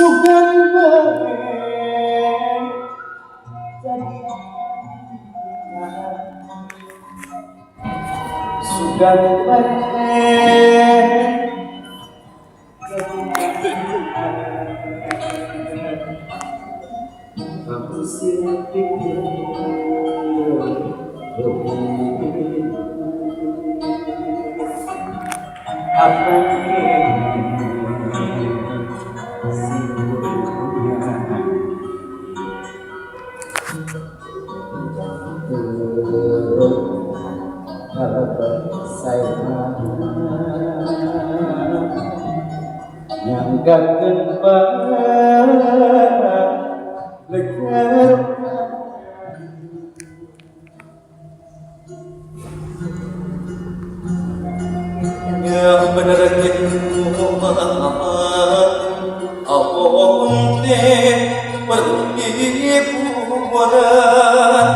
sugan bae jadi sugan bae aku siap pikir apa yang gaggen legar yang bener gitu awon teh pergi buaran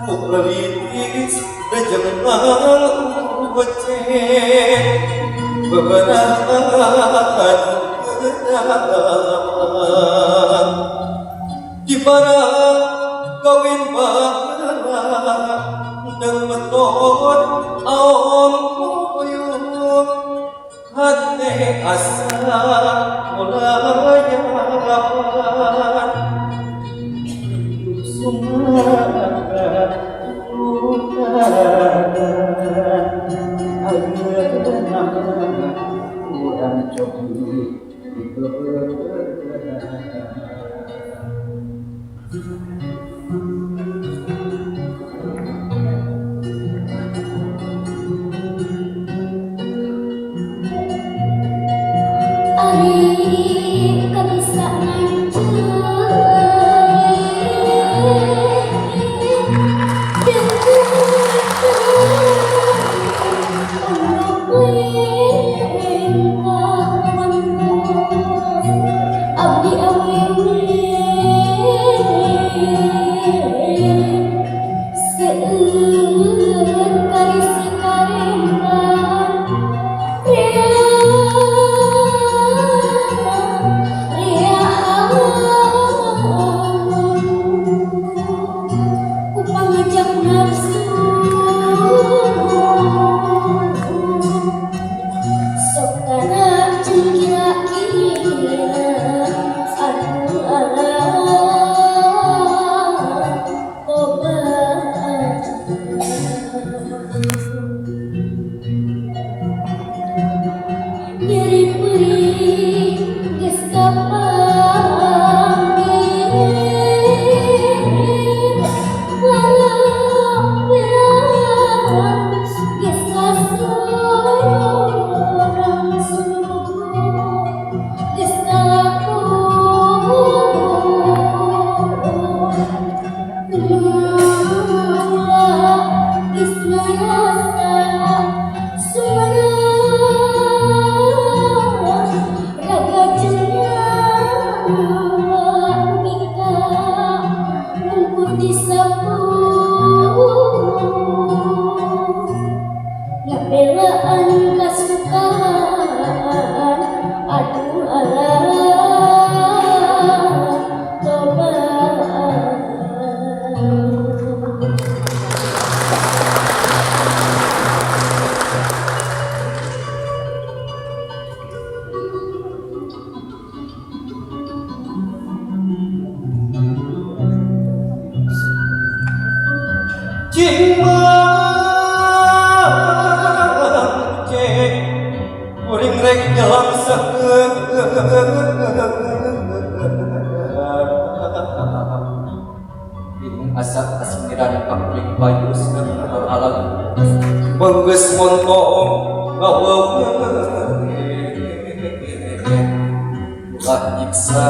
mulis bejangan uce beberan ibarat kawin barang dan betot aom kuyung hati asa mulayapan sumakan ayeuna urang cobi asa asimiran pabrik bayu segar alam menggeus montong bawa ulah nyiksa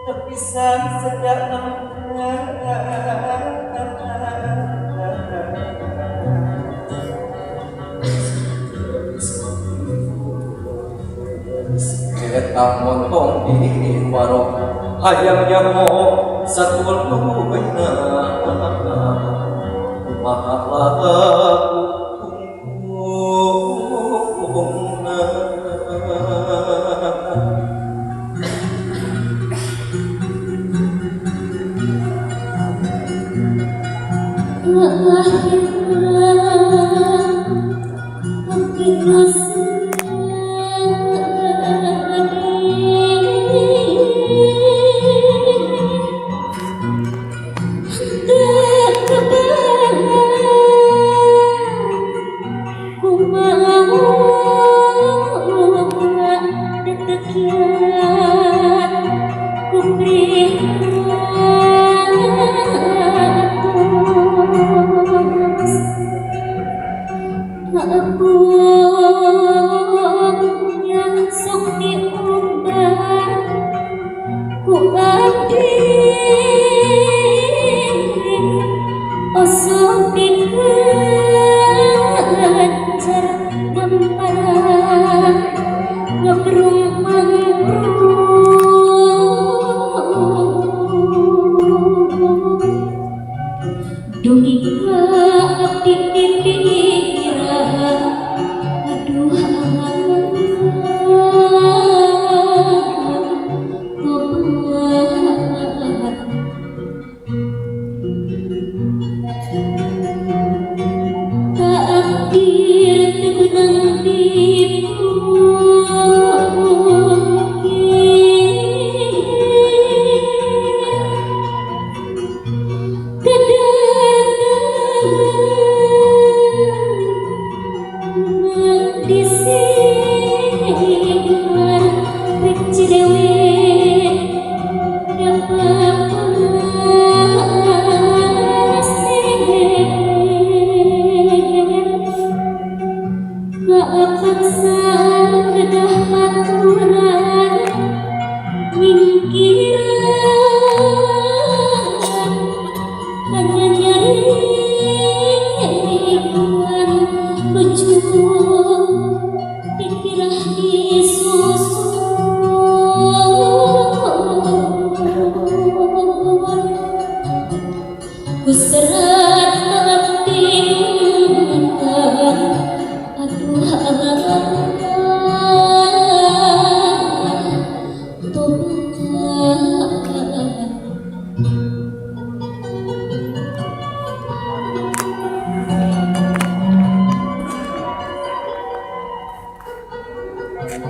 terpisah sejak montong di warung hayangnya mo satu luwena mahalaku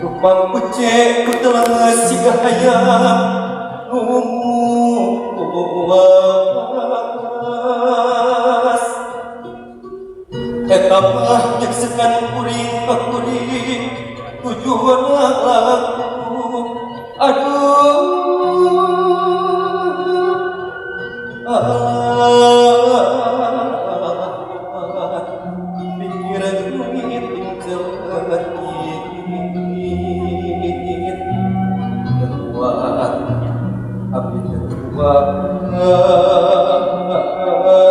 Rupang kucek ku telah sigahaya luas etapah nyeksekan kuring ke kuring tujuan laku aduh pikiran duit tinggal abdi kedua Tapi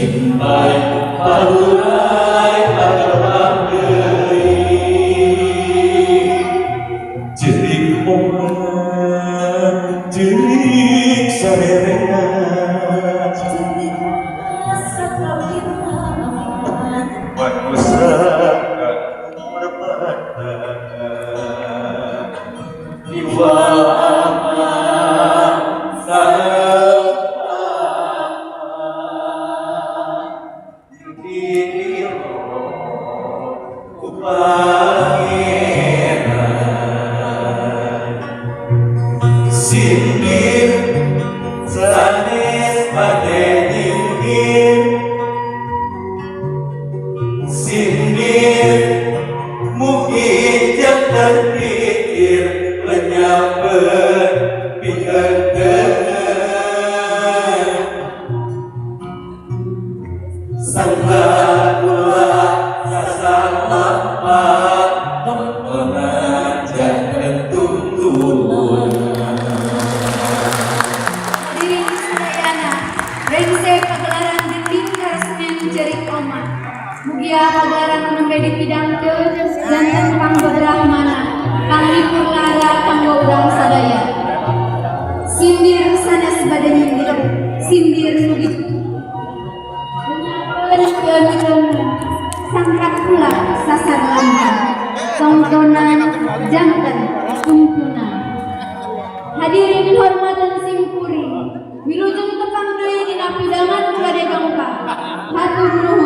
Simpai palurai agelang deui Jerik momen jerik sarerengan Manusia merpata Iwal aman sareng Sindir sanes pade nyindir Sindir mugi jang terpikir lenyapkeun pikeun sangga ulah sasalapat tontonan jangan tuntun Hadirin sedayana, brengsek pagelaran gending karesmen jerik oma. Mugia pagelaran menembe dipidangkeun janten pangbebrahmana, panglipur lara kanggo urang sadaya. Sindir sanes bade nyindir, sindir mugi keun sangkat pula sasar lambang, tontonan janten tuntunan. Hadirin hormatan simkuring, wilujeng tepang deui dina pidangan kade bangka. Hatur nuhun